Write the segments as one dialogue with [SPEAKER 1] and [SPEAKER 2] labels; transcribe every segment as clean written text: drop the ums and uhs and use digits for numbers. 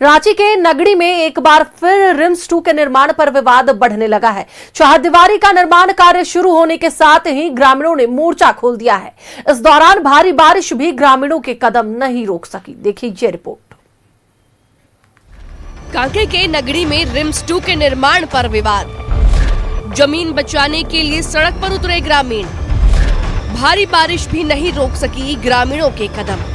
[SPEAKER 1] रांची के नगड़ी में एक बार फिर रिम्स 2 के निर्माण पर विवाद बढ़ने लगा है। चहारदीवारी का निर्माण कार्य शुरू होने के साथ ही ग्रामीणों ने मोर्चा खोल दिया है। इस दौरान भारी बारिश भी ग्रामीणों के कदम नहीं रोक सकी। देखिए ये रिपोर्ट।
[SPEAKER 2] कांके के नगड़ी में रिम्स 2 के निर्माण पर विवाद। जमीन बचाने के लिए सड़क पर उतरे ग्रामीण। भारी बारिश भी नहीं रोक सकी ग्रामीणों के कदम।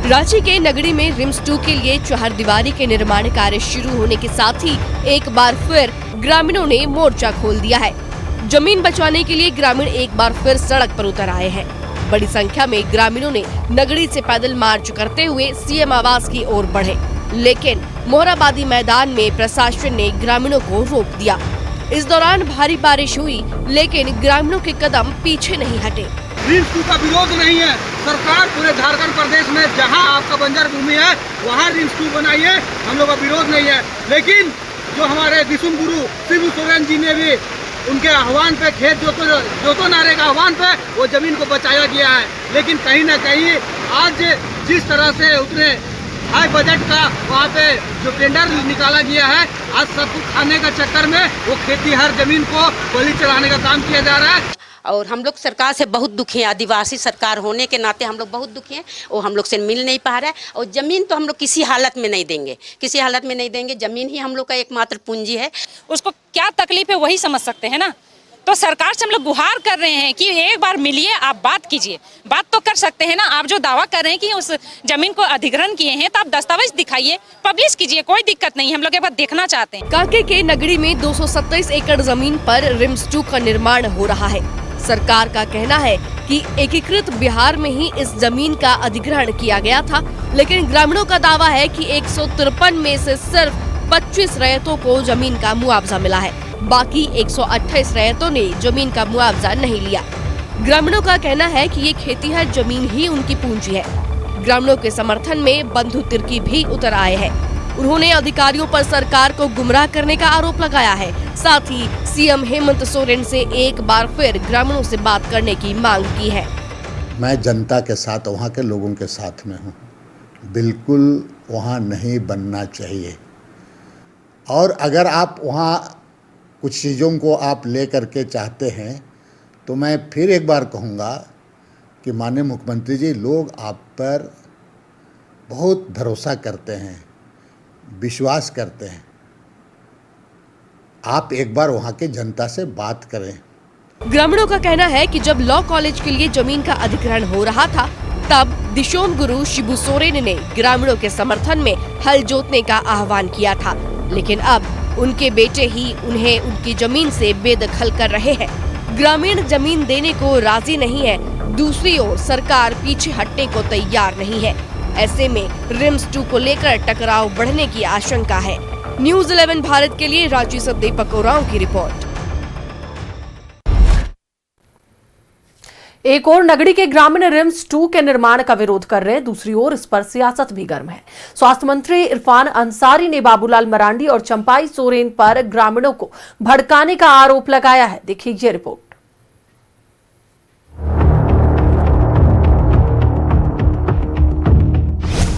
[SPEAKER 2] रांची के नगड़ी में रिम्स 2 के लिए चहारदीवारी के निर्माण कार्य शुरू होने के साथ ही एक बार फिर ग्रामीणों ने मोर्चा खोल दिया है। जमीन बचाने के लिए ग्रामीण एक बार फिर सड़क पर उतर आए हैं। बड़ी संख्या में ग्रामीणों ने नगड़ी से पैदल मार्च करते हुए सीएम आवास की ओर बढ़े, लेकिन मोहराबादी मैदान में प्रशासन ने ग्रामीणों को रोक दिया। इस दौरान भारी बारिश हुई, लेकिन ग्रामीणों के कदम पीछे नहीं हटे।
[SPEAKER 3] रिम्स 2 का विरोध नहीं है। सरकार पूरे झारखंड प्रदेश में जहां आपका बंजर भूमि है वहां रिम्स 2 बनाइए, हम लोग का विरोध नहीं है। लेकिन जो हमारे दिसुम गुरु शिबू सोरेन जी ने भी उनके आह्वान पे खेत जोतो नारे का आह्वान पे वो जमीन को बचाया गया है। लेकिन कहीं ना कहीं आज जिस तरह से उतने हाई बजट का वहाँ पे जो टेंडर निकाला गया है, आज सब कुछ खाने का चक्कर में वो खेती हर जमीन को बलि चढ़ाने का काम किया जा रहा है।
[SPEAKER 4] और हम लोग सरकार से बहुत दुखी हैं। आदिवासी सरकार होने के नाते हम लोग बहुत दुखी हैं। वो हम लोग से मिल नहीं पा रहा है। और ज़मीन तो हम लोग किसी हालत में नहीं देंगे, किसी हालत में नहीं देंगे। ज़मीन ही हम लोग का एकमात्र पूंजी है।
[SPEAKER 5] उसको क्या तकलीफ है वही समझ सकते हैं ना। तो सरकार से हम लोग गुहार कर रहे हैं कि एक बार मिलिए, आप बात कीजिए। बात तो कर सकते हैं ना। आप जो दावा कर रहे हैं कि उस जमीन को अधिग्रहण किए हैं, तो आप दस्तावेज दिखाइए, पब्लिश कीजिए, कोई दिक्कत नहीं। हम लोग एक बार देखना चाहते हैं।
[SPEAKER 2] कांके के नगड़ी में 227 एकड़ जमीन पर रिम्स 2 का निर्माण हो रहा है। सरकार का कहना है कि एकीकृत बिहार में ही इस जमीन का अधिग्रहण किया गया था, लेकिन ग्रामीणों का दावा है कि 153 में से सिर्फ 25 रैयतों को जमीन का मुआवजा मिला है। बाकी 128 रैयतों ने जमीन का मुआवजा नहीं लिया। ग्रामीणों का कहना है कि ये खेतीहर जमीन ही उनकी पूंजी है। ग्रामीणों के समर्थन में बंधु तिर्की भी उतर आए हैं। उन्होंने अधिकारियों पर सरकार को गुमराह करने का आरोप लगाया है। साथ ही सीएम हेमंत सोरेन से एक बार फिर ग्रामीणों से बात करने की मांग की है।
[SPEAKER 6] मैं जनता के साथ, वहाँ के लोगों के साथ में हूँ। बिल्कुल वहाँ नहीं बनना चाहिए। और अगर आप वहाँ कुछ चीज़ों को आप ले करके चाहते हैं तो मैं फिर एक बार कहूँगा कि माननीय मुख्यमंत्री जी, लोग आप पर बहुत भरोसा करते हैं, विश्वास करते हैं। आप एक बार वहाँ के जनता से बात करें।
[SPEAKER 2] ग्रामीणों का कहना है कि जब लॉ कॉलेज के लिए जमीन का अधिग्रहण हो रहा था, तब दिशोम गुरु शिबू सोरेन ने ग्रामीणों के समर्थन में हल जोतने का आह्वान किया था, लेकिन अब उनके बेटे ही उन्हें उनकी जमीन से बेदखल कर रहे हैं। ग्रामीण जमीन देने को राजी नहीं है। दूसरी ओर सरकार पीछे हटने को तैयार नहीं है। ऐसे में रिम्स 2 को लेकर टकराव बढ़ने की आशंका है। न्यूज़ 11 भारत के लिए रांची से दीपक ओरांव की रिपोर्ट।
[SPEAKER 1] एक और नगड़ी के ग्रामीण रिम्स 2 के निर्माण का विरोध कर रहे हैं, दूसरी ओर इस पर सियासत भी गर्म है। स्वास्थ्य मंत्री इरफान अंसारी ने बाबूलाल मरांडी और चंपाई सोरेन पर ग्रामीणों को भड़काने का आरोप लगाया है। देखिए ये रिपोर्ट।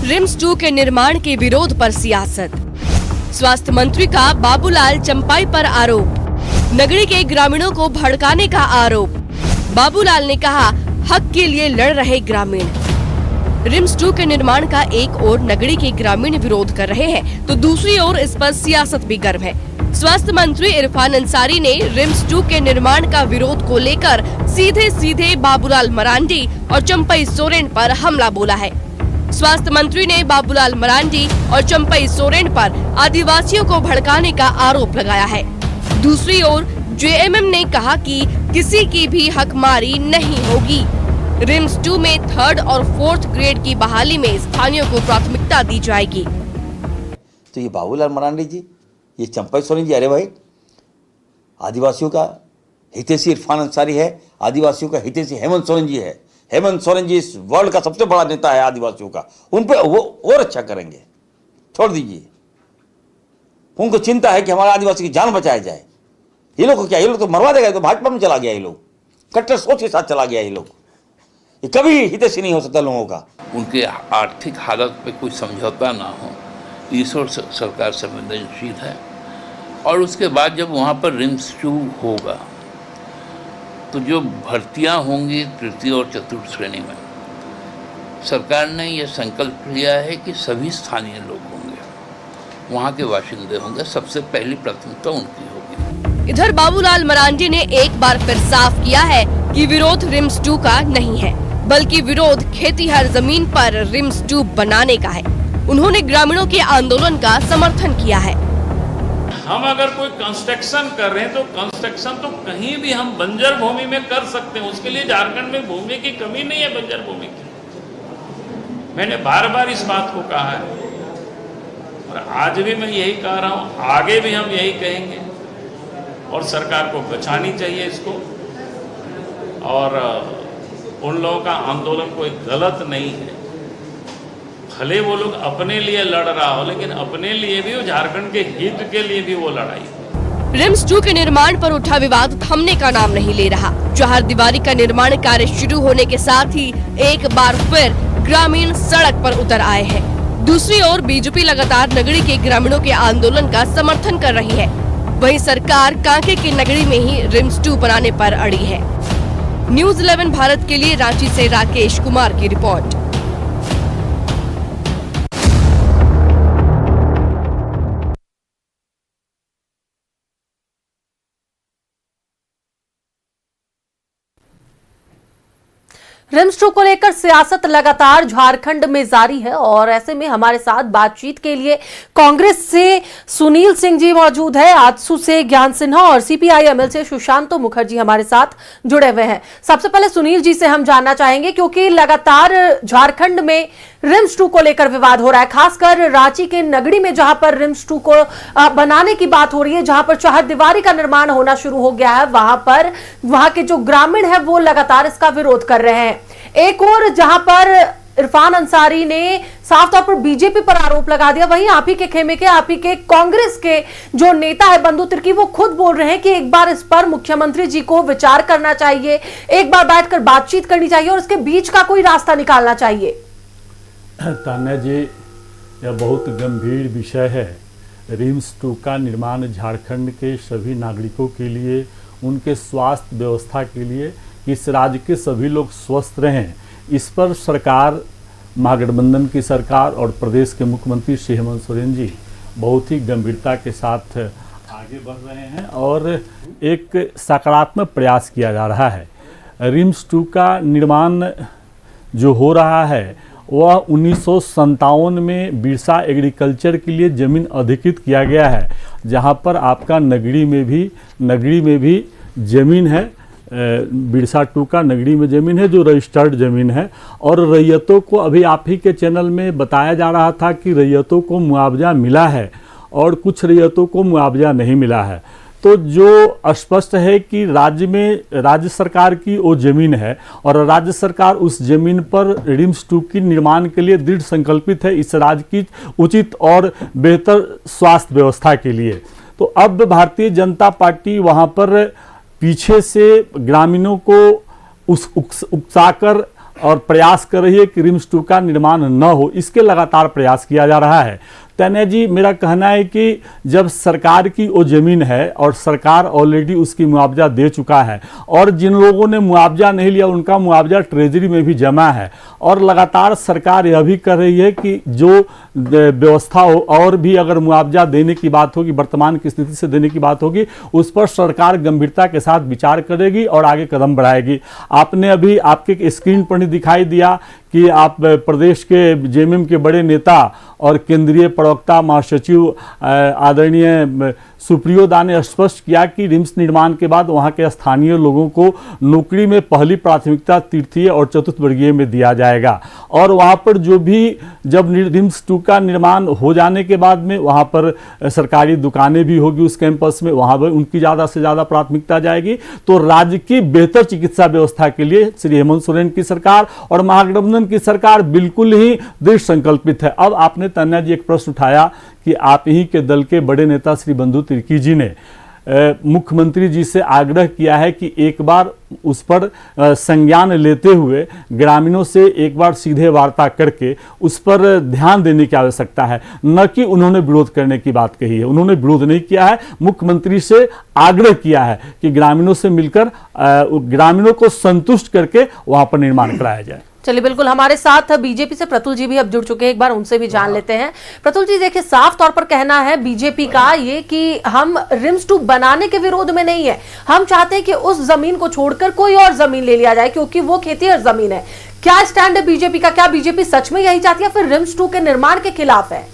[SPEAKER 2] रिम्स 2 के निर्माण के विरोध पर सियासत। स्वास्थ्य मंत्री का बाबूलाल चंपाई पर आरोप। नगरी के ग्रामीणों को भड़काने का आरोप। बाबूलाल ने कहा, हक के लिए लड़ रहे ग्रामीण। रिम्स 2 के निर्माण का एक ओर नगरी के ग्रामीण विरोध कर रहे हैं, तो दूसरी ओर इस पर सियासत भी गर्म है। स्वास्थ्य मंत्री इरफान अंसारी ने रिम्स 2 के निर्माण का विरोध को लेकर सीधे बाबूलाल मरांडी और चंपाई सोरेन पर हमला बोला है। स्वास्थ्य मंत्री ने बाबूलाल मरांडी और चंपाई सोरेन पर आदिवासियों को भड़काने का आरोप लगाया है। दूसरी ओर जेएमएम ने कहा कि किसी की भी हकमारी नहीं होगी। रिम्स 2 में 3rd और 4th ग्रेड की बहाली में स्थानियों को प्राथमिकता दी जाएगी।
[SPEAKER 7] तो ये बाबूलाल मरांडी जी, ये चंपाई सोरेन जी, अरे भाई, आदिवासियों का हितैषी इरफान अंसारी है, आदिवासियों का हितैषी हेमंत सोरेन जी है। हेमंत सोरेन जी इस वर्ल्ड का सबसे बड़ा नेता है आदिवासियों का। उन पे वो और अच्छा करेंगे, छोड़ दीजिए। उनको चिंता है कि हमारे आदिवासी की जान बचाया जाए। ये लोग को क्या, ये लोग तो मरवा देगा, ये तो भाजपा में चला गया, ये लोग कट्टर सोच के साथ चला गया, ये लोग, ये कभी हितैषी नहीं हो सकता लोगों का।
[SPEAKER 8] उनके आर्थिक हालत पे कोई समझौता ना हो, इस ओर सरकार संवेदनशील है। और उसके बाद जब वहाँ पर रिम्स 2 होगा तो जो भर्तियाँ होंगी तृतीय और चतुर्थ श्रेणी में, सरकार ने यह संकल्प लिया है कि सभी स्थानीय लोग होंगे, वहाँ के बाशिंदे होंगे, सबसे पहली प्राथमिकता उनकी होगी।
[SPEAKER 2] इधर बाबूलाल मरांडी ने एक बार फिर साफ किया है कि विरोध रिम्स 2 का नहीं है, बल्कि विरोध खेतीहर जमीन पर रिम्स 2 बनाने का है। उन्होंने ग्रामीणों के आंदोलन का समर्थन किया है।
[SPEAKER 9] हम अगर कोई कंस्ट्रक्शन कर रहे हैं तो कंस्ट्रक्शन तो कहीं भी हम बंजर भूमि में कर सकते हैं, उसके लिए झारखंड में भूमि की कमी नहीं है, बंजर भूमि की। मैंने बार बार इस बात को कहा है और आज भी मैं यही कह रहा हूँ, आगे भी हम यही कहेंगे और सरकार को बचानी चाहिए इसको। और उन लोगों का आंदोलन कोई गलत नहीं है, भले वो लोग अपने लिए लड़ रहा हो, लेकिन अपने लिए भी, झारखंड के हित के लिए भी वो लड़ाई।
[SPEAKER 2] रिम्स 2 के निर्माण पर उठा विवाद थमने का नाम नहीं ले रहा। चहारदीवारी का निर्माण कार्य शुरू होने के साथ ही एक बार फिर ग्रामीण सड़क पर उतर आए हैं। दूसरी ओर बीजेपी लगातार नगरी के ग्रामीणों के आंदोलन का समर्थन कर रही है। वहीं सरकार कांके की नगरी में ही रिम्स 2 बनाने पर अड़ी है। न्यूज़ 11 भारत के लिए रांची से राकेश कुमार की रिपोर्ट।
[SPEAKER 1] रिम्स 2 को लेकर सियासत लगातार झारखंड में जारी है और ऐसे में हमारे साथ बातचीत के लिए कांग्रेस से सुनील सिंह जी मौजूद है, आजसू से ज्ञान सिन्हा और सीपीआई-एमएल से सुशांतो मुखर्जी हमारे साथ जुड़े हुए हैं। सबसे पहले सुनील जी से हम जानना चाहेंगे, क्योंकि लगातार झारखंड में रिम्स 2 को लेकर विवाद हो रहा है, खासकर रांची के नगरी में जहां पर रिम्स 2 को बनाने की बात हो रही है, जहां पर चहारदीवारी का निर्माण होना शुरू हो गया है, वहां के जो ग्रामीण है वो लगातार इसका विरोध कर रहे हैं। एक और जहां पर इरफान अंसारी ने साफ तौर पर बीजेपी पर आरोप लगा दिया, वहीं आप ही के खेमे के, आप ही के कांग्रेस के जो नेता है बंधु तिर्की, वो खुद बोल रहे हैं कि एक बार इस पर मुख्यमंत्री जी को विचार करना चाहिए, एक बार बैठकर बातचीत करनी चाहिए और इसके बीच का कोई रास्ता निकालना चाहिए।
[SPEAKER 10] तान्या जी, यह बहुत गंभीर विषय है। रिम्स 2 का निर्माण झारखंड के सभी नागरिकों के लिए, उनके स्वास्थ्य व्यवस्था के लिए, इस राज्य के सभी लोग स्वस्थ रहें, इस पर सरकार, महागठबंधन की सरकार और प्रदेश के मुख्यमंत्री श्री हेमंत सोरेन जी बहुत ही गंभीरता के साथ आगे बढ़ रहे हैं और एक सकारात्मक प्रयास किया जा रहा है। रिम्स 2 का निर्माण जो हो रहा है वह 1957 में बिरसा एग्रीकल्चर के लिए ज़मीन अधिकृत किया गया है, जहां पर आपका नगरी में भी ज़मीन है। बिरसा 2 का नगरी में ज़मीन है जो रजिस्टर्ड ज़मीन है और रैयतों को, अभी आप ही के चैनल में बताया जा रहा था कि रैयतों को मुआवजा मिला है और कुछ रैयतों को मुआवजा नहीं मिला है। तो जो स्पष्ट है कि राज्य सरकार की वो ज़मीन है और राज्य सरकार उस ज़मीन पर रिम्स 2 की निर्माण के लिए दृढ़ संकल्पित है, इस राज्य की उचित और बेहतर स्वास्थ्य व्यवस्था के लिए। तो अब भारतीय जनता पार्टी वहाँ पर पीछे से ग्रामीणों को उकसाकर और प्रयास कर रही है कि रिम्स 2 का निर्माण न हो, इसके लगातार प्रयास किया जा रहा है। तन्या जी, मेरा कहना है कि जब सरकार की वो ज़मीन है और सरकार ऑलरेडी उसकी मुआवजा दे चुका है और जिन लोगों ने मुआवजा नहीं लिया उनका मुआवजा ट्रेजरी में भी जमा है और लगातार सरकार यह भी कर रही है कि जो व्यवस्था हो और भी अगर मुआवजा देने की बात होगी, वर्तमान की स्थिति से देने की बात होगी, उस पर सरकार गंभीरता के साथ विचार करेगी और आगे कदम बढ़ाएगी। आपने अभी आपके स्क्रीन पर नहीं दिखाई दिया कि आप प्रदेश के जेएमएम के बड़े नेता और केंद्रीय प्रवक्ता महासचिव आदरणीय सुप्रियो दा ने स्पष्ट किया कि रिम्स निर्माण के बाद वहां के स्थानीय लोगों को नौकरी में पहली प्राथमिकता तृतीय और चतुर्थ वर्गीय में दिया जाएगा और वहां पर जो भी जब रिम्स 2 का निर्माण हो जाने के बाद में वहां पर सरकारी दुकानें भी होगी उस कैंपस में, वहां पर उनकी ज़्यादा से ज़्यादा प्राथमिकता जाएगी। तो राज्य की बेहतर चिकित्सा व्यवस्था के लिए श्री हेमंत सोरेन की सरकार और महागठबंधन की सरकार बिल्कुल ही दृढ़ संकल्पित है। अब आपने तन्या जी एक प्रश्न उठाया कि आप ही के दल के बड़े नेता श्री बंधु तिर्की जी ने मुख्यमंत्री जी से आग्रह किया है कि एक बार उस पर संज्ञान लेते हुए ग्रामीणों से एक बार सीधे वार्ता करके उस पर ध्यान देने की आवश्यकता है, न कि उन्होंने विरोध करने की बात कही है। उन्होंने विरोध नहीं किया है, मुख्यमंत्री से आग्रह किया है कि ग्रामीणों से मिलकर ग्रामीणों को संतुष्ट करके वहां पर निर्माण कराया जाए।
[SPEAKER 1] चलिए, बिल्कुल हमारे साथ बीजेपी से प्रतुल जी भी अब जुड़ चुके हैं, एक बार उनसे भी जान लेते हैं। प्रतुल जी, देखिए साफ तौर पर कहना है बीजेपी का ये कि हम रिम्स 2 बनाने के विरोध में नहीं है, हम चाहते हैं कि उस जमीन को छोड़कर कोई और जमीन ले लिया जाए क्योंकि वो खेतीहर जमीन है। क्या स्टैंड है बीजेपी का? क्या बीजेपी सच में यही चाहती है, फिर रिम्स 2 के निर्माण के खिलाफ है?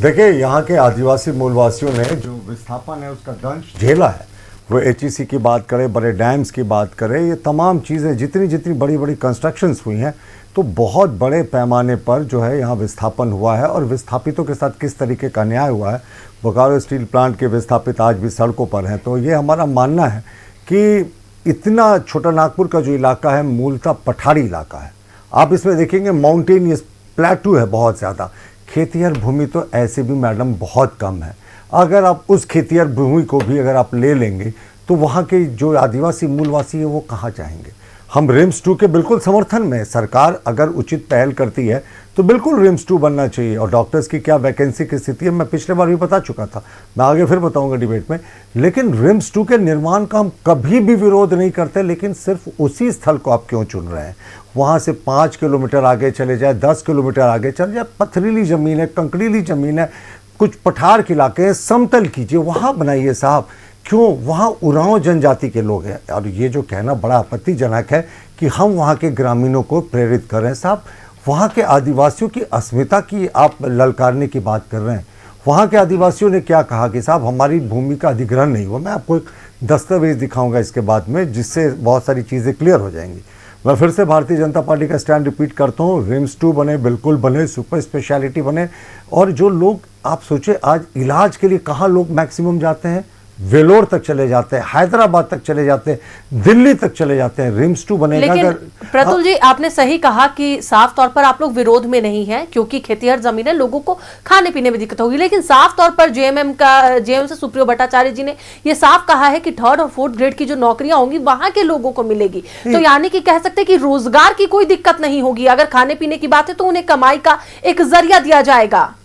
[SPEAKER 11] देखिए, यहाँ के आदिवासी मूलवासियों ने जो विस्थापन है उसका दंश झेला है। वो HEC की बात करें, बड़े डैम्स की बात करें, ये तमाम चीज़ें जितनी बड़ी बड़ी कंस्ट्रक्शंस हुई हैं, तो बहुत बड़े पैमाने पर जो है यहाँ विस्थापन हुआ है और विस्थापितों के साथ किस तरीके का अन्याय हुआ है। बोकारो स्टील प्लांट के विस्थापित आज भी सड़कों पर हैं। तो ये हमारा मानना है कि इतना छोटा नागपुर का जो इलाका है मूलतः पठारी इलाका है। आप इसमें देखेंगे माउंटेनियस प्लेटू है बहुत ज़्यादा, खेतिहर भूमि तो ऐसे भी मैडम बहुत कम है। अगर आप उस खेतिहर भूमि को भी अगर आप ले लेंगे तो वहाँ के जो आदिवासी मूलवासी है वो कहाँ जाएंगे। हम रिम्स 2 के बिल्कुल समर्थन में, सरकार अगर उचित पहल करती है तो बिल्कुल रिम्स 2 बनना चाहिए। और डॉक्टर्स की क्या वैकेंसी की स्थिति है मैं पिछले बार भी बता चुका था, मैं आगे फिर बताऊंगा डिबेट में। लेकिन रिम्स 2 के निर्माण का हम कभी भी विरोध नहीं करते, लेकिन सिर्फ उसी स्थल को आप क्यों चुन रहे हैं? वहाँ से 5 किलोमीटर आगे चले जाए, 10 किलोमीटर आगे चले जाए, पथरीली ज़मीन है, कंकड़ीली ज़मीन है, कुछ पठार के इलाके हैं, समतल कीजिए, वहाँ बनाइए साहब। क्यों? वहाँ उरांव जनजाति के लोग हैं। और ये जो कहना बड़ा आपत्तिजनक है कि हम वहाँ के ग्रामीणों को प्रेरित कर रहे हैं। साहब, वहाँ के आदिवासियों की अस्मिता की आप ललकारने की बात कर रहे हैं। वहाँ के आदिवासियों ने क्या कहा कि साहब हमारी भूमि का अधिग्रहण नहीं हुआ। मैं आपको एक दस्तावेज दिखाऊंगा इसके बाद में, जिससे बहुत सारी चीज़ें क्लियर हो जाएंगी। मैं फिर से भारतीय जनता पार्टी का स्टैंड रिपीट करता हूँ, रिम्स 2 बने, बिल्कुल बने, सुपर स्पेशलिटी बने। और जो लोग, आप सोचे आज इलाज के लिए कहाँ लोग मैक्सिमम जाते हैं, वेलोर तक चले जाते हैं, हैदराबाद तक चले जाते हैं, दिल्ली तक चले जाते हैं। रिम्स 2 बनेगा।
[SPEAKER 1] लेकिन
[SPEAKER 11] अगर
[SPEAKER 1] प्रतुल जी, आपने सही कहा कि साफ तौर पर आप लोग विरोध में नहीं है क्योंकि खेतीहर जमीन है, लोगों को खाने पीने में दिक्कत होगी। लेकिन साफ तौर पर जेएमएम से सुप्रियो भट्टाचार्य जी ने यह साफ कहा है कि 3rd और 4th ग्रेड की जो नौकरियां होंगी वहां के लोगों को मिलेगी। तो यानी कि कह सकते हैं कि रोजगार की कोई दिक्कत नहीं होगी। अगर खाने पीने की बात है तो उन्हें कमाई का एक जरिया दिया जाएगा।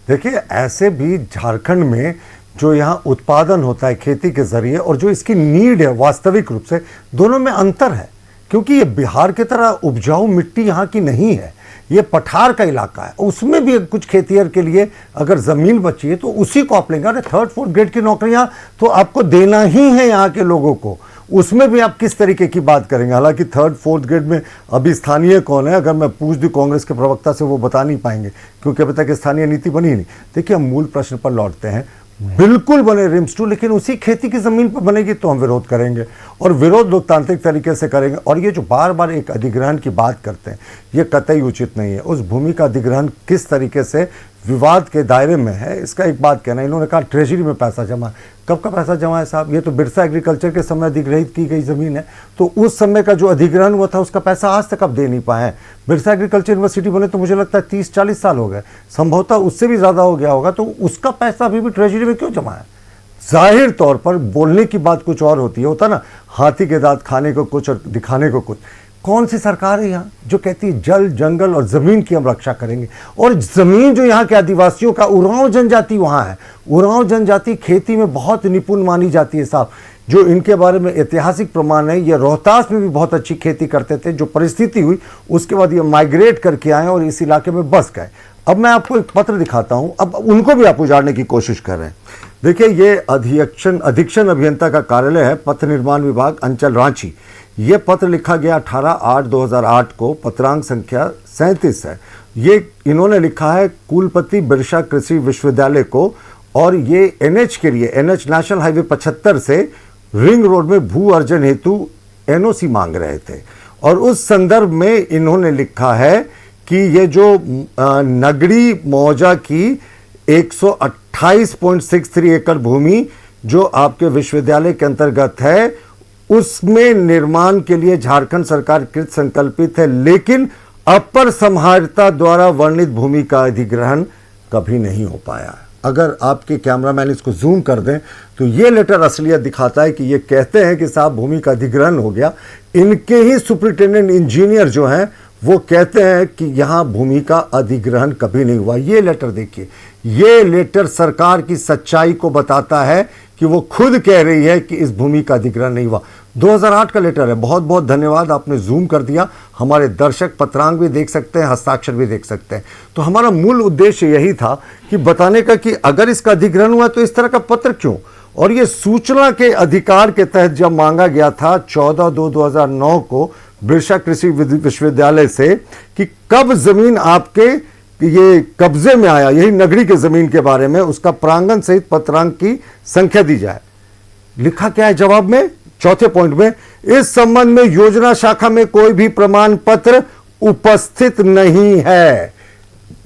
[SPEAKER 11] देखिए, ऐसे भी झारखंड में जो यहाँ उत्पादन होता है खेती के जरिए और जो इसकी नीड है वास्तविक रूप से, दोनों में अंतर है। क्योंकि ये बिहार की तरह उपजाऊ मिट्टी यहाँ की नहीं है, ये पठार का इलाका है। उसमें भी कुछ खेतिहर के लिए अगर ज़मीन बची है तो उसी को आप लेंगे। अरे 3rd 4th ग्रेड की नौकरियाँ तो आपको देना ही है यहाँ के लोगों को, उसमें भी आप किस तरीके की बात करेंगे। हालांकि 3rd 4th ग्रेड में अभी स्थानीय कौन है, अगर मैं पूछ दूं कांग्रेस के प्रवक्ता से वो बता नहीं पाएंगे क्योंकि अभी तक स्थानीय नीति बनी नहीं। देखिए, हम मूल प्रश्न पर लौटते हैं। बिल्कुल बने रिम्स 2, लेकिन उसी खेती की ज़मीन पर बनेगी तो हम विरोध करेंगे, और विरोध लोकतांत्रिक तरीके से करेंगे। और ये जो बार बार एक अधिग्रहण की बात करते हैं, ये कतई उचित नहीं है। उस भूमि का अधिग्रहण किस तरीके से विवाद के दायरे में है, इसका एक बात कहना। इन्होंने कहा ट्रेजरी में पैसा जमा है। कब का पैसा जमा है साहब? ये तो बिरसा एग्रीकल्चर के समय अधिग्रहित की गई ज़मीन है, तो उस समय का जो अधिग्रहण हुआ था उसका पैसा आज तक अब दे नहीं पाए हैं। बिरसा एग्रीकल्चर यूनिवर्सिटी बने तो मुझे लगता है 30-40 साल हो गए, संभवतः उससे भी ज़्यादा हो गया होगा। तो उसका पैसा अभी भी ट्रेजरी में क्यों जमा है? जाहिर तौर पर बोलने की बात कुछ और होती है, होता ना, हाथी के दांत खाने को कुछ और दिखाने को कुछ। कौन सी सरकार है यहाँ जो कहती है जल जंगल और ज़मीन की हम रक्षा करेंगे? और ज़मीन जो यहाँ के आदिवासियों का, उरांव जनजाति वहाँ है, उरांव जनजाति खेती में बहुत निपुण मानी जाती है साहब। जो इनके बारे में ऐतिहासिक प्रमाण है, ये रोहतास में भी बहुत अच्छी खेती करते थे। जो परिस्थिति हुई उसके बाद ये माइग्रेट करके आए और इस इलाके में बस गए। अब मैं आपको एक पत्र दिखाता हूँ, अब उनको भी आप उजाड़ने की कोशिश कर रहे हैं। देखिए, ये अधीक्षण अभियंता का कार्यालय है, पथ निर्माण विभाग, अंचल रांची। ये पत्र लिखा गया 18/8/2008 को, पत्रांक संख्या 37 है। ये इन्होंने लिखा है कुलपति बिरसा कृषि विश्वविद्यालय को, और ये NH के लिए, NH नेशनल हाईवे 75 से रिंग रोड में भू अर्जन हेतु NOC मांग रहे थे। और उस संदर्भ में इन्होंने लिखा है कि ये जो नगड़ी मौजा की 128.63 एकड़ भूमि जो आपके विश्वविद्यालय के अंतर्गत है, उसमें निर्माण के लिए झारखंड सरकार कृत संकल्पित है, लेकिन अपर समाहर्ता द्वारा वर्णित भूमि का अधिग्रहण कभी नहीं हो पाया। अगर आपके कैमरामैन इसको जूम कर दें तो ये लेटर असलियत दिखाता है कि ये कहते हैं कि साहब भूमि का अधिग्रहण हो गया। इनके ही सुपरिटेंडेंट इंजीनियर जो हैं वो कहते हैं कि यहाँ भूमि का अधिग्रहण कभी नहीं हुआ। ये लेटर देखिए, ये लेटर सरकार की सच्चाई को बताता है कि वो खुद कह रही है कि इस भूमि का अधिग्रहण नहीं हुआ। 2008 का लेटर है। बहुत बहुत धन्यवाद, आपने जूम कर दिया। हमारे दर्शक पत्रांक भी देख सकते हैं, हस्ताक्षर भी देख सकते हैं। तो हमारा मूल उद्देश्य यही था कि बताने का कि अगर इसका अधिग्रहण हुआ तो इस तरह का पत्र क्यों। और ये सूचना के अधिकार के तहत जब मांगा गया था 14/2/2009 को बिरसा कृषि विश्वविद्यालय से कि कब जमीन आपके ये कब्जे में आया, यही नगरी के जमीन के बारे में, उसका प्रांगण सहित पत्रांक की संख्या दी जाए। लिखा क्या है जवाब में, चौथे पॉइंट में, इस संबंध में योजना शाखा में कोई भी प्रमाण पत्र उपस्थित नहीं है।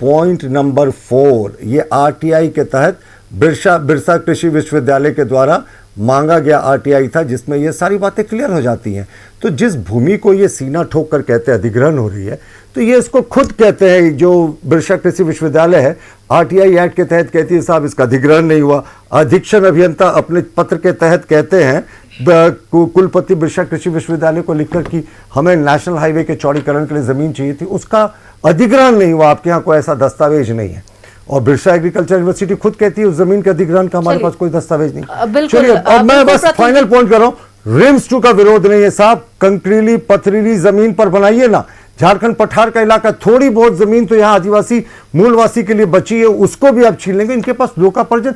[SPEAKER 11] पॉइंट नंबर 4, ये आरटीआई के तहत बिरसा कृषि विश्वविद्यालय के द्वारा मांगा गया आरटीआई था, जिसमें ये सारी बातें क्लियर हो जाती हैं। तो जिस भूमि को ये सीना ठोक कर कहते हैं अधिग्रहण हो रही है, तो ये इसको खुद कहते हैं, जो बिरसा कृषि विश्वविद्यालय है आरटीआई एक्ट के तहत कहती है साहब इसका अधिग्रहण नहीं हुआ। अधीक्षण अभियंता अपने पत्र के तहत कहते हैं कुलपति बिरसा कृषि विश्वविद्यालय को लिखकर कि हमें नेशनल हाईवे के चौड़ीकरण के लिए जमीन चाहिए थी, उसका अधिग्रहण नहीं हुआ, आपके यहाँ कोई ऐसा दस्तावेज नहीं है। और बिरसा एग्रीकल्चर यूनिवर्सिटी खुद कहती है उस जमीन के अधिग्रहण का हमारे पास कोई दस्तावेज नहीं। चलिए अब मैं बस फाइनल पॉइंट कर रहा हूं, रिम्स 2 का विरोध नहीं है साहब, कंकरीली पथरीली जमीन पर बनाइए ना। झारखंड पठार का इलाका, थोड़ी बहुत जमीन तो यहाँ आदिवासी मूलवासी के लिए बची है, उसको भी आप छीन लेंगे। इनके पास लोकापर्जन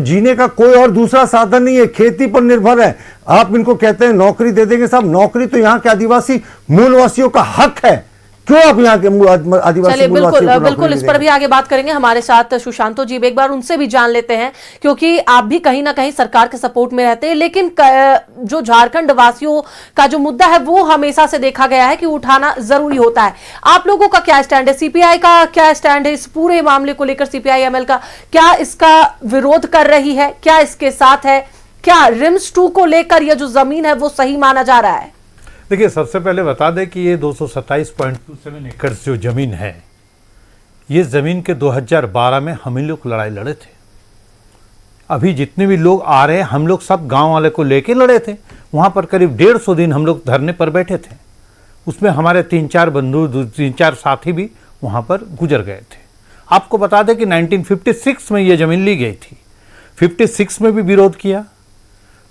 [SPEAKER 11] जीने का कोई और दूसरा साधन नहीं है, खेती पर निर्भर है। आप इनको कहते हैं नौकरी दे देंगे साहब, नौकरी तो यहाँ के आदिवासी मूलवासियों का हक है। क्यों आप यहाँ के आदिवासी?
[SPEAKER 1] चलिए बिल्कुल इस पर भी आगे बात करेंगे। हमारे साथ सुशांतो जी, एक बार उनसे भी जान लेते हैं, क्योंकि आप भी कहीं ना कहीं सरकार के सपोर्ट में रहते हैं, लेकिन जो झारखंड वासियों का जो मुद्दा है वो हमेशा से देखा गया है कि उठाना जरूरी होता है। आप लोगों का क्या स्टैंड है, सीपीआई का क्या स्टैंड है इस पूरे मामले को लेकर? सीपीआई एमएल का क्या इसका विरोध कर रही है, क्या इसके साथ है? क्या रिम्स 2 को लेकर यह जो जमीन है वो सही माना जा रहा है?
[SPEAKER 12] देखिए, सबसे पहले बता दें कि ये 227.27 एकड़ जो ज़मीन है, ये ज़मीन के 2012 में हम ही लोग लड़ाई लड़े थे। अभी जितने भी लोग आ रहे हैं, हम लोग सब गांव वाले को लेके लड़े थे। वहाँ पर करीब 150 दिन हम लोग धरने पर बैठे थे। उसमें हमारे 3-4 बंधु, 3-4 साथी भी वहाँ पर गुजर गए थे। आपको बता दें कि 1956 में ये ज़मीन ली गई थी। 56 में भी विरोध किया,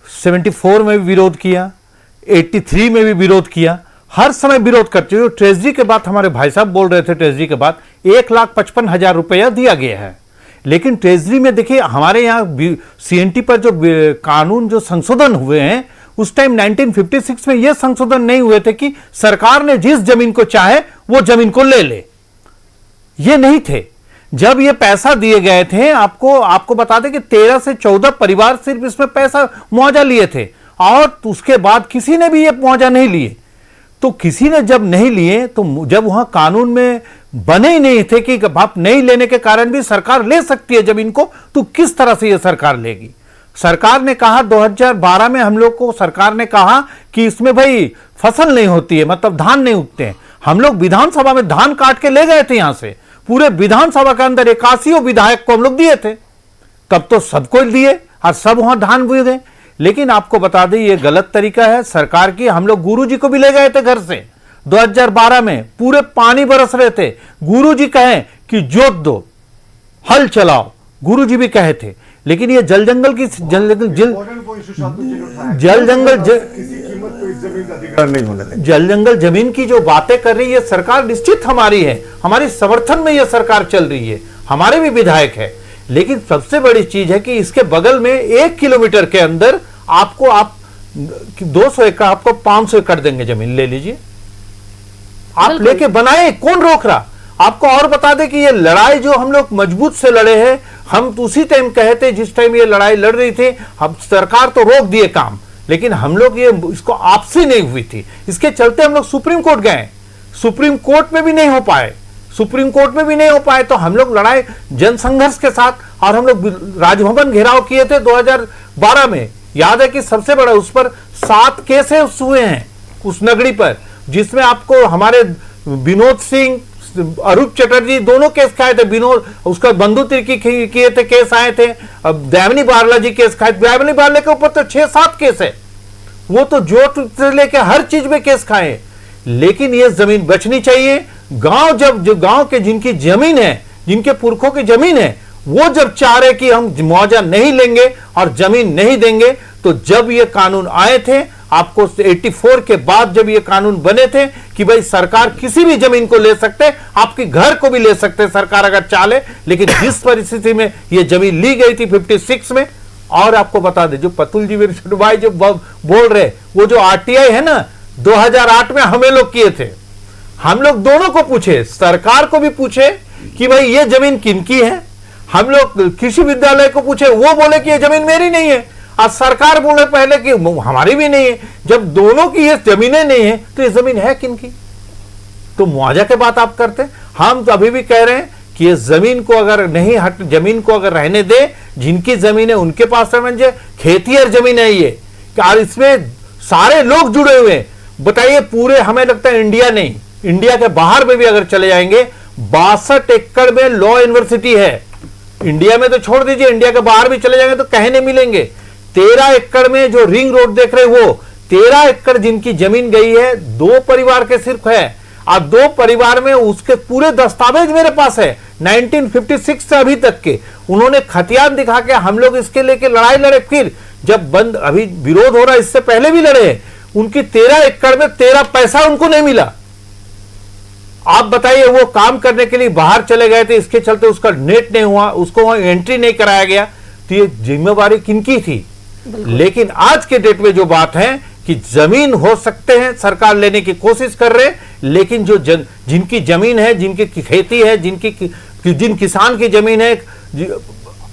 [SPEAKER 12] 74 में भी विरोध किया, 83 में भी विरोध किया, हर समय विरोध करते हुए। ट्रेजरी के बाद हमारे भाई साहब बोल रहे थे, ट्रेजरी के बाद 1,55,000 रुपया दिया गया है। लेकिन ट्रेजरी में देखिए, हमारे यहाँ सीएनटी पर जो कानून जो संशोधन हुए हैं, उस टाइम 1956 में ये संशोधन नहीं हुए थे कि सरकार ने जिस जमीन को चाहे वो जमीन को ले ले, ये नहीं थे। जब ये पैसा दिए गए थे, आपको बता दें कि 13 से 14 परिवार सिर्फ इसमें पैसा मुआवजा लिए थे, और उसके बाद किसी ने भी ये मुआवजा नहीं लिए। तो किसी ने जब नहीं लिए, तो जब वहां कानून में बने ही नहीं थे कि आप नहीं लेने के कारण भी सरकार ले सकती है जमीन को, तो किस तरह से ये सरकार लेगी? सरकार ने कहा 2012 में हम लोग को सरकार ने कहा कि इसमें भाई फसल नहीं होती है, मतलब धान नहीं उगते हैं। हम लोग विधानसभा में धान काट के ले गए थे, यहां से पूरे विधानसभा के अंदर 81 विधायक को हम लोग दिए थे। तब तो सबको दिए और सब वहां धान बुए गए। लेकिन आपको बता दें ये गलत तरीका है सरकार की। हम लोग गुरुजी को भी ले गए थे घर से 2012 में, पूरे पानी बरस रहे थे। गुरुजी कहे कि जोत दो, हल चलाओ, गुरुजी भी कहे थे। लेकिन ये जल जंगल जमीन की जो बातें कर रही है सरकार, निश्चित हमारी है, हमारी समर्थन में यह सरकार चल रही है, हमारे भी विधायक है। लेकिन सबसे बड़ी चीज है कि इसके बगल में 1 किलोमीटर के अंदर आप 200 एकड़, आपको 500 एकड़ देंगे जमीन, ले लीजिए, आप लेके बनाए, कौन रोक रहा? आपको और बता दें कि ये लड़ाई जो हम लोग मजबूत से लड़े हैं, हम तो उसी टाइम कहे थे जिस टाइम ये लड़ाई लड़ रही थी, हम सरकार तो रोक दिए काम, लेकिन हम लोग ये इसको आपसी नहीं हुई थी। इसके चलते हम लोग सुप्रीम कोर्ट गए, सुप्रीम कोर्ट में भी नहीं हो पाए, सुप्रीम कोर्ट में भी नहीं हो पाए। तो हम लोग लड़ाई जनसंघर्ष के साथ, और हम लोग राजभवन घेराव किए थे 2012 में। याद है कि सबसे बड़ा उस पर 7 केसेस हुए हैं उस नगरी पर, जिसमें आपको हमारे विनोद सिंह, अरूप चटर्जी दोनों केस खाए थे, विनोद उसका बंधु तिर्की किए थे, केस आए थे। अब दयामिनी बारला जी केस खाए, दयामिनी बारला के ऊपर तो 6-7 केस है, वो तो जोत से लेके हर चीज में केस खाए। लेकिन ये जमीन बचनी चाहिए। गांव जब जो गांव के जिनकी जमीन है, जिनके पुरखों की जमीन है, वो जब चाह रहे कि हम मुआवजा नहीं लेंगे और जमीन नहीं देंगे, तो जब ये कानून आए थे आपको 84 के बाद जब ये कानून बने थे कि भाई सरकार किसी भी जमीन को ले सकते, आपके घर को भी ले सकते सरकार अगर चाहे, लेकिन जिस परिस्थिति में ये जमीन ली गई थी 56 में। और आपको बता दे जो पतुल जी छोटू भाई जो बोल रहे, वो जो आरटीआई है ना 2008 में हमें लोग किए थे, हम लोग दोनों को पूछे, सरकार को भी पूछे कि भाई ये जमीन किनकी है, हम लोग कृषि विद्यालय को पूछे, वो बोले कि ये जमीन मेरी नहीं है, आज सरकार बोले पहले कि हमारी भी नहीं है। जब दोनों की ये जमीनें नहीं है तो ये जमीन है किनकी? तो मुआवजा की बात आप करते हैं। हम तो अभी भी कह रहे हैं कि ये जमीन को अगर नहीं हट, जमीन को अगर रहने दे, जिनकी जमीन है उनके पास समझे, खेतिहर जमीन है ये, और इसमें सारे लोग जुड़े हुए हैं। बताइए पूरे, हमें लगता है इंडिया नहीं, इंडिया के बाहर में भी अगर चले जाएंगे 62 एकड़ में लॉ यूनिवर्सिटी है। इंडिया में तो छोड़ दीजिए, इंडिया के बाहर भी चले जाएंगे तो कहीं नहीं मिलेंगे। 13 एकड़ में जो रिंग रोड देख रहे वो 13 एकड़ जिनकी जमीन गई है 2 परिवार के सिर्फ है, और 2 परिवार में उसके पूरे दस्तावेज मेरे पास है 1956 से अभी तक के। उन्होंने खतियान दिखा के हम लोग इसके लेके लड़ाई लड़े, फिर जब बंद अभी विरोध हो रहा है इससे पहले भी लड़े। उनकी 13 एकड़ में 13 पैसा उनको नहीं मिला। आप बताइए, वो काम करने के लिए बाहर चले गए थे, इसके चलते उसका नेट नहीं हुआ, उसको वहां एंट्री नहीं कराया गया, तो ये जिम्मेवारी किनकी थी? लेकिन आज के डेट में जो बात है कि जमीन हो सकते हैं सरकार लेने की कोशिश कर रहे, लेकिन जो जिनकी जमीन है, जिनकी खेती है, जिन किसान की जमीन है,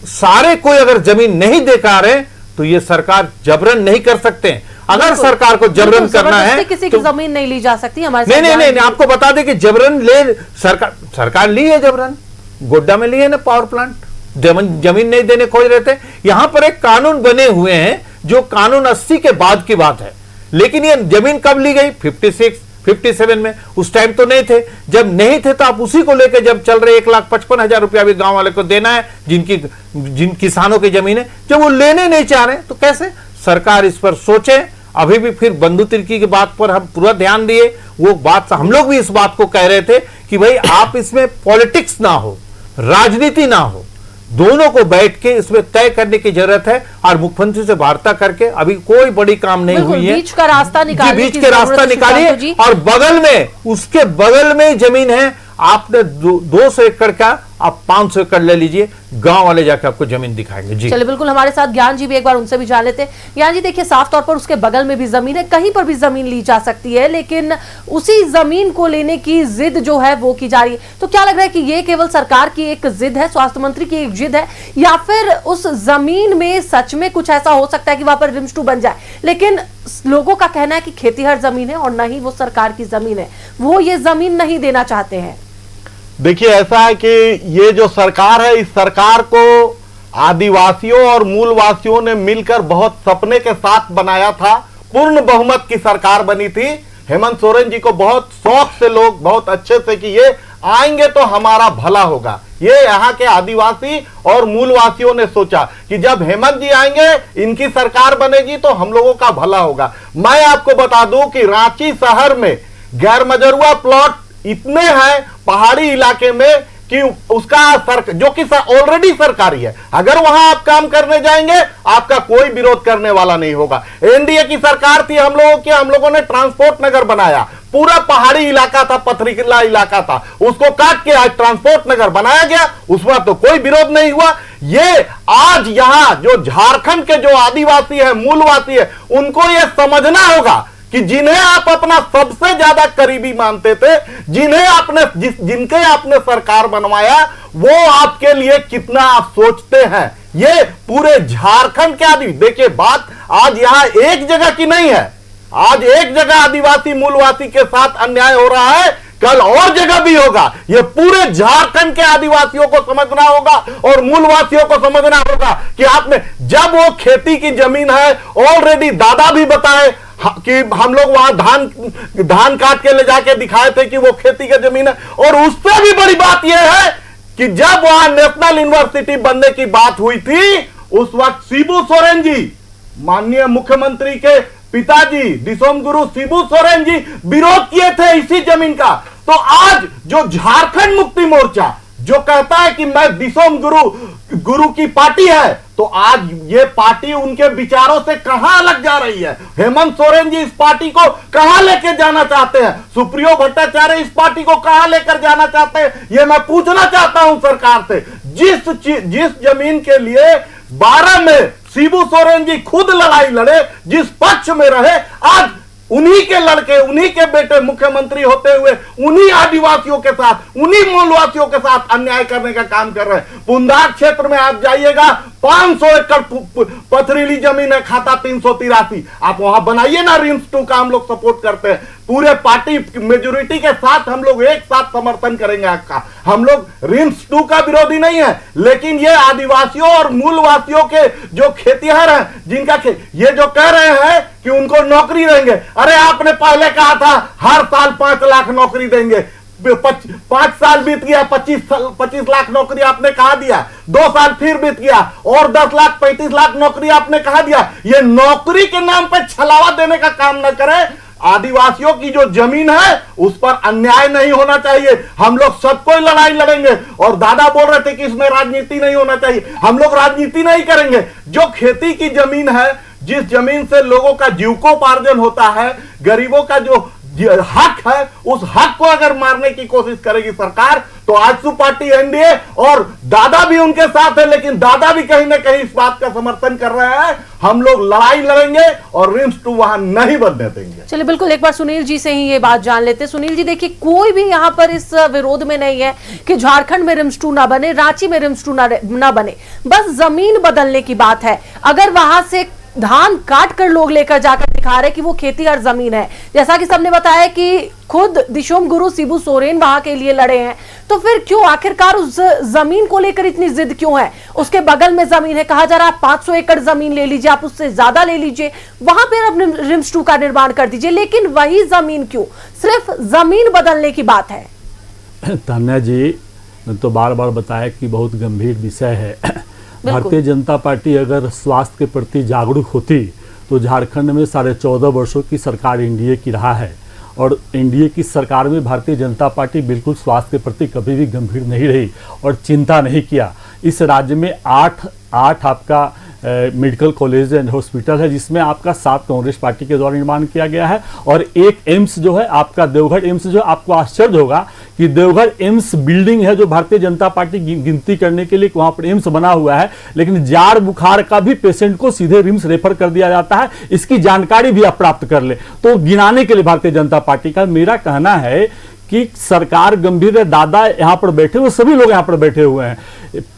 [SPEAKER 12] सारे कोई अगर जमीन नहीं दे पा रहे तो ये सरकार जबरन नहीं कर सकते हैं। अगर सरकार को जबरन करना है
[SPEAKER 1] किसी की जमीन नहीं ली जा सकती हमारे।
[SPEAKER 12] नहीं, आपको बता दें कि जबरन ले सरकार ली है, जबरन गोड्डा में ली है ना पावर प्लांट, जमीन नहीं देने खोज रहे थे। यहां पर एक कानून बने हुए हैं जो कानून 80 के बाद की बात है, लेकिन ये जमीन कब ली गई? 56 57 में। उस टाइम तो नहीं थे, जब नहीं थे तो आप उसी को लेकर जब चल रहे 1,55,000 रुपया भी गांव वाले को देना है, जिन किसानों की जमीन है, जब वो लेने नहीं चाह रहे तो कैसे? सरकार इस पर सोचे। अभी भी फिर बंधु तिर्की की बात पर हम पूरा ध्यान दिए, वो बात हम लोग भी इस बात को कह रहे थे कि भाई आप इसमें पॉलिटिक्स ना हो, राजनीति ना हो, दोनों को बैठ के इसमें तय करने की जरूरत है। और मुख्यमंत्री से वार्ता करके अभी कोई बड़ी काम नहीं हुई है,
[SPEAKER 1] बीच का रास्ता निकालिए,
[SPEAKER 12] बीच के रास्ता निकालिए। और बगल में, उसके बगल में जमीन है, आपने 200 एकड़ का आप 500 एकड़ ले लीजिए, गांव वाले जाकर आपको जमीन दिखाएंगे। जी
[SPEAKER 1] चलिए, बिल्कुल हमारे साथ ज्ञान जी भी, एक बार उनसे भी जान लेते हैं। ज्ञान जी, देखिए साफ तौर पर उसके बगल में भी जमीन है, कहीं पर भी जमीन ली जा सकती है, लेकिन उसी जमीन को लेने की जिद जो है वो की जा रही है। तो क्या लग रहा है कि ये केवल सरकार की एक जिद है, स्वास्थ्य मंत्री की एक जिद है, या फिर उस जमीन में सच में कुछ ऐसा हो सकता है कि वहां पर रिम्स 2 बन जाए, लेकिन लोगों का कहना है कि खेतीहर जमीन है और न ही वो सरकार की जमीन है, वो ये जमीन नहीं देना चाहते हैं?
[SPEAKER 13] देखिए, ऐसा है कि ये जो सरकार है, इस सरकार को आदिवासियों और मूलवासियों ने मिलकर बहुत सपने के साथ बनाया था। पूर्ण बहुमत की सरकार बनी थी। हेमंत सोरेन जी को बहुत शौक से लोग बहुत अच्छे से कि ये आएंगे तो हमारा भला होगा। ये यहाँ के आदिवासी और मूलवासियों ने सोचा कि जब हेमंत जी आएंगे, इनकी सरकार बनेगी तो हम लोगों का भला होगा। मैं आपको बता दूं कि रांची शहर में गैर मजरूआ प्लॉट इतने हैं पहाड़ी इलाके में कि उसका जो कि ऑलरेडी सरकारी है, अगर वहां आप काम करने जाएंगे आपका कोई विरोध करने वाला नहीं होगा। एनडीए की सरकार थी हम लोगों ने ट्रांसपोर्ट नगर बनाया, पूरा पहाड़ी इलाका था, पथरीला इलाका था, उसको काट के आज ट्रांसपोर्ट नगर बनाया गया, उसमें तो कोई विरोध नहीं हुआ। ये आज यहां जो झारखंड के जो आदिवासी है, मूलवासी है, उनको ये समझना होगा कि जिन्हें आप अपना सबसे ज्यादा करीबी मानते थे, जिनके आपने सरकार बनवाया, वो आपके लिए कितना आप सोचते हैं। ये पूरे झारखंड के आदमी, देखिए बात आज यहां एक जगह की नहीं है, आज एक जगह आदिवासी मूलवासी के साथ अन्याय हो रहा है, कल और जगह भी होगा। ये पूरे झारखंड के आदिवासियों को समझना होगा और मूलवासियों को समझना होगा कि आपने, जब वो खेती की जमीन है, ऑलरेडी दादा भी बताए, कि हम लोग वहां धान काट के ले जाके दिखाए थे कि वो खेती की जमीन है। और उससे भी बड़ी बात यह है कि जब वहां नेशनल यूनिवर्सिटी बनने की बात हुई थी, उस वक्त शिबू सोरेन जी, माननीय मुख्यमंत्री के पिताजी दिसोम गुरु शिबू सोरेन जी विरोध किए थे इसी जमीन का। तो आज जो झारखंड मुक्ति मोर्चा जो कहता है कि मैं दिसोम गुरु की पार्टी है, तो आज ये पार्टी उनके विचारों से कहां अलग जा रही है। हेमंत सोरेन जी इस पार्टी को कहां लेकर जाना चाहते हैं, सुप्रियो भट्टाचार्य इस पार्टी को कहां लेकर जाना चाहते हैं, ये मैं पूछना चाहता हूं सरकार से। जिस जमीन के लिए 12 में शिबू सोरेन जी खुद लड़ाई लड़े, जिस पक्ष में रहे, आज उन्हीं के लड़के, उन्हीं के बेटे मुख्यमंत्री होते हुए उन्हीं आदिवासियों के साथ, उन्हीं मूलवासियों के साथ अन्याय करने का काम कर रहे हैं। पुंदार क्षेत्र में आप जाइएगा, 500 एकड़ पथरीली जमीन है, खाता 383। आप वहां बनाइए ना रिम्स 2 का, हम लोग सपोर्ट करते हैं। पूरे पार्टी मेजोरिटी के साथ हम लोग एक साथ समर्थन करेंगे आपका। हम लोग रिम्स 2 का विरोधी नहीं है, लेकिन ये आदिवासियों और मूलवासियों के जो खेतिहर हैं, जिनका ये जो कह रहे हैं कि उनको नौकरी देंगे, अरे आपने पहले कहा था हर साल 5 लाख नौकरी देंगे, 5 साल बीत गया, 25 लाख नौकरी आपने कहा दिया, 2 साल फिर बीत गया और 10 लाख 35 लाख नौकरी आपने कहा दिया। ये नौकरी के नाम पे छलावा देने का काम न करें। आदिवासियों की जो जमीन है उस पर अन्याय नहीं होना चाहिए। हम लोग सबको लड़ाई लड़ेंगे। और दादा बोल रहे थे कि इसमें राजनीति नहीं होना चाहिए, हम लोग राजनीति नहीं करेंगे। जो खेती की जमीन है, जिस जमीन से लोगों का जीविकोपार्जन होता है, गरीबों का जो हक है, उस हक को अगर मारने की कोशिश करेगी सरकार, तो आजसू पार्टी एनडीए और दादा भी उनके साथ है, लेकिन दादा भी कहीं ना कहीं इस बात का समर्थन कर रहे हैं। हम लोग लड़ाई लड़ेंगे और रिम्स 2 वहां नहीं बनने देंगे।
[SPEAKER 1] चलिए बिल्कुल, एक बार सुनील जी से ही ये बात जान लेते हैं। सुनील जी, देखिए कोई भी यहाँ पर इस विरोध में नहीं है कि झारखंड में रिम्स 2 ना बने, रांची में रिम्स 2 ना बने, बस जमीन बदलने की बात है। अगर वहां से धान काट कर लोग लेकर जाकर दिखा रहे कि वो खेती और जमीन है, जैसा कि सबने बताया कि खुद दिसोम गुरु शिबू सोरेन वहां के लिए लड़े हैं, तो फिर क्यों आखिरकार उस जमीन को लेकर इतनी जिद क्यों है? उसके बगल में जमीन है, कहा जा रहा है 500 एकड़ जमीन ले लीजिए, आप उससे ज्यादा ले लीजिए, वहां पर अपने रिम्स 2 का निर्माण कर दीजिए, लेकिन वही जमीन क्यों? सिर्फ जमीन बदलने की बात है।
[SPEAKER 10] तान्या जी ने तो बार बार बताया कि बहुत गंभीर विषय है। भारतीय जनता पार्टी अगर स्वास्थ्य के प्रति जागरूक होती तो झारखंड में 14.5 वर्षों की सरकार एनडीए की रहा है, और एनडीए की सरकार में भारतीय जनता पार्टी बिल्कुल स्वास्थ्य के प्रति कभी भी गंभीर नहीं रही और चिंता नहीं किया। इस राज्य में 8 आपका मेडिकल कॉलेज एंड हॉस्पिटल है, जिसमें आपका 7 कांग्रेस पार्टी के द्वारा निर्माण किया गया है, और एक एम्स जो है आपका देवघर एम्स जो है, आपको आश्चर्य होगा कि देवघर एम्स बिल्डिंग है जो भारतीय जनता पार्टी गिनती करने के लिए वहां पर एम्स बना हुआ है, लेकिन जाड़ बुखार का भी पेशेंट को सीधे रिम्स रेफर कर दिया जाता है। इसकी जानकारी भी आप प्राप्त कर ले तो गिनाने के लिए भारतीय जनता पार्टी का मेरा कहना है कि सरकार गंभीर है। दादा यहाँ पर बैठे हुए, सभी लोग यहाँ पर बैठे हुए हैं।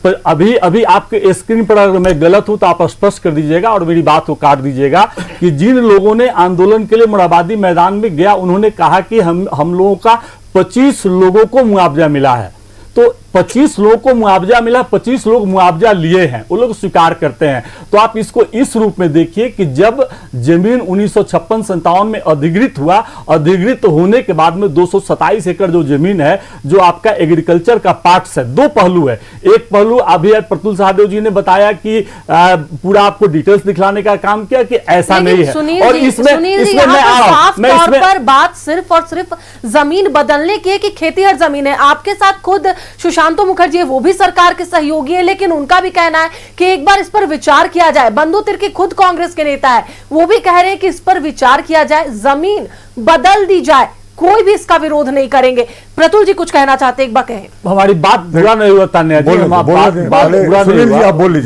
[SPEAKER 10] पर अभी आपके स्क्रीन पर अगर मैं गलत हूं तो आप स्पष्ट कर दीजिएगा और मेरी बात को काट दीजिएगा कि जिन लोगों ने आंदोलन के लिए मोरहाबादी मैदान में गया, उन्होंने कहा कि हम लोगों का 25 लोगों को मुआवजा मिला है। तो 25 लोगों को मुआवजा मिला, 25 लोग मुआवजा लिए हैं, वो लोग स्वीकार करते हैं। तो आप इसको इस रूप में देखिए कि जब जमीन 1956-57 में अधिग्रहित हुआ, अधिग्रहित होने के बाद में 227 एकड़ जो जमीन है, जो आपका एग्रीकल्चर का पार्ट्स है, 2 पहलू है। एक पहलू अभी प्रतुल सहदेव जी ने बताया कि पूरा आपको डिटेल्स दिखलाने का काम किया कि ऐसा नहीं है, और इसमें मैं
[SPEAKER 1] पर बात सिर्फ और सिर्फ जमीन बदलने की है कि खेती हर जमीन है। आपके साथ खुद सुशांतो मुखर्जी, वो भी सरकार के सहयोगी है, लेकिन उनका भी कहना है कि एक बार इस पर विचार किया जाए। बंधु तिर्की खुद कांग्रेस के नेता है, वो भी कह रहे हैं कि इस पर विचार किया जाए, जमीन बदल दी जाए, कोई भी इसका विरोध नहीं करेंगे। प्रतुल जी कुछ कहना चाहते, एक बार कहें।
[SPEAKER 10] हमारी बात पूरा नहीं हुआ तान्या जी,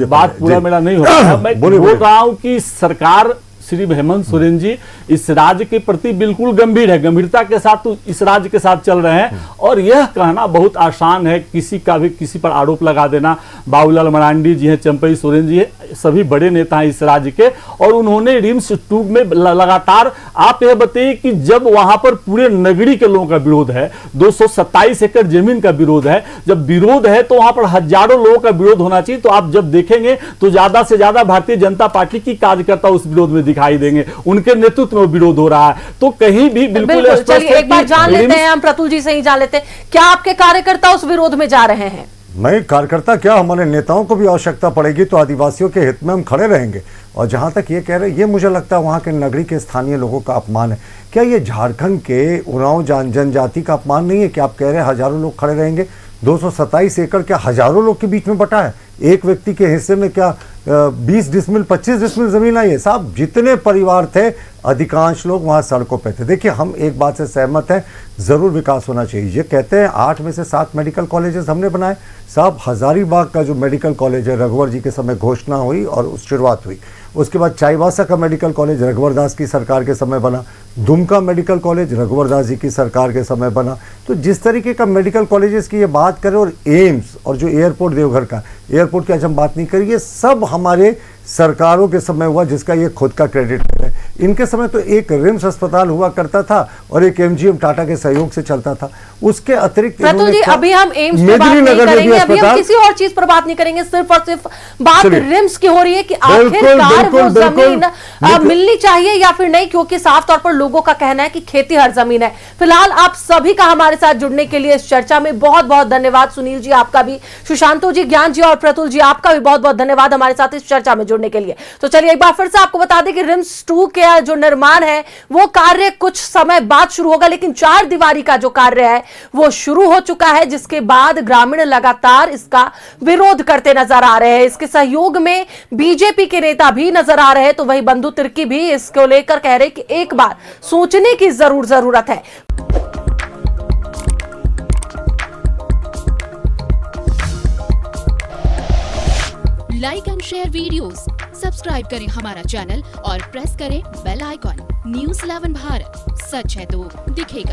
[SPEAKER 10] बात पूरा मेरा नहीं होता। मैं बोल रहा हूं कि सरकार श्री हेमंत सोरेन जी इस राज्य के प्रति बिल्कुल गंभीर है, गंभीरता के साथ तो इस राज्य के साथ चल रहे हैं। और यह कहना बहुत आसान है, किसी का भी किसी पर आरोप लगा देना। बाबूलाल मरांडी जी हैं, चंपई सोरेन जी हैं, सभी बड़े नेता हैं इस राज्य के, और उन्होंने रिम्स 2 में लगातार, आप यह बताइए कि जब वहां पर पूरे नगरी के लोगों का विरोध है, 227 एकड़ जमीन का विरोध है, जब विरोध है तो वहां पर हजारों लोगों का विरोध होना चाहिए। तो आप जब देखेंगे तो ज्यादा से ज्यादा भारतीय जनता पार्टी की कार्यकर्ता उस विरोध में दिखाई देंगे, उनके नेतृत्व में विरोध हो रहा है। तो कहीं भी बिल्कुल स्पष्ट
[SPEAKER 1] चलिए
[SPEAKER 10] है
[SPEAKER 1] एक बार
[SPEAKER 10] कि
[SPEAKER 1] जान लेते
[SPEAKER 10] रिम्स-
[SPEAKER 1] हैं, हम प्रतुल जी से ही जान लेते हैं, क्या आपके कार्यकर्ता उस विरोध में जा रहे हैं?
[SPEAKER 11] नहीं, कार्यकर्ता क्या, हमारे नेताओं को भी आवश्यकता पड़ेगी तो आदिवासियों के हित में हम खड़े रहेंगे। और जहां तक ये कह रहे हैं, ये मुझे लगता है वहां के नगरी के स्थानीय लोगों का अपमान है। क्या ये झारखंड के उरांव जनजाति का अपमान नहीं है कि आप कह रहे हैं हजारों लोग खड़े रहेंगे? 227 एकड़ क्या हजारों लोग के बीच में बटा है? एक व्यक्ति के हिस्से में क्या 20 डिसमिल 25 डिसमिल जमीन आई है? साहब, जितने परिवार थे अधिकांश लोग वहां सड़कों पे थे। देखिए, हम एक बात से सहमत हैं, जरूर विकास होना चाहिए। ये कहते हैं 8 में से 7 मेडिकल कॉलेजेस हमने बनाए। साहब, हजारीबाग का जो मेडिकल कॉलेज है, रघुवर जी के समय घोषणा हुई और शुरुआत हुई। उसके बाद चाईबासा का मेडिकल कॉलेज रघुवर दास की सरकार के समय बना। दुमका मेडिकल कॉलेज रघुवर दास जी की सरकार के समय बना। तो जिस तरीके का मेडिकल कॉलेजेस की ये बात करें, और एम्स और जो एयरपोर्ट देवघर का एयरपोर्ट की आज हम बात नहीं करिए, सब हमारे सरकारों के समय हुआ, जिसका ये खुद का क्रेडिट है। इनके समय तो एक रिम्स अस्पताल हुआ करता था और एक एमजीएम टाटा के सहयोग से चलता था। उसके अतिरिक्त
[SPEAKER 1] प्रतुल जी, अभी हम एम्स पर बात नहीं करेंगे, अभी हम किसी और चीज पर बात नहीं करेंगे, सिर्फ और सिर्फ बात रिम्स की हो रही है कि आखिरकार वो जमीन मिलनी चाहिए या फिर नहीं, क्योंकि साफ तौर पर लोगों का कहना है कि खेती हर जमीन है। फिलहाल आप सभी का हमारे साथ जुड़ने के लिए इस चर्चा में बहुत बहुत धन्यवाद। सुनील जी आपका भी, सुशांतो जी, ज्ञान जी और प्रतुल जी आपका भी बहुत बहुत धन्यवाद हमारे साथ इस चर्चा में जुड़ने के लिए। तो चलिए एक बार फिर से आपको बता दें कि रिम्स 2 का जो निर्माण है वो कार्य कुछ समय बाद शुरू होगा, लेकिन 4 दीवारी का जो कार्य है वो शुरू हो चुका है, जिसके बाद ग्रामीण लगातार इसका विरोध करते नजर आ रहे हैं। इसके सहयोग में बीजेपी के नेता भी नजर आ रहे हैं, तो वहीं बंधु तिर्की भी इसको लेकर कह रहे कि एक बार सोचने की जरूरत है।
[SPEAKER 14] Like and share videos, subscribe करें हमारा चैनल और प्रेस करें बेल आइकॉन। न्यूज़ 11 भारत, सच है तो दिखेगा।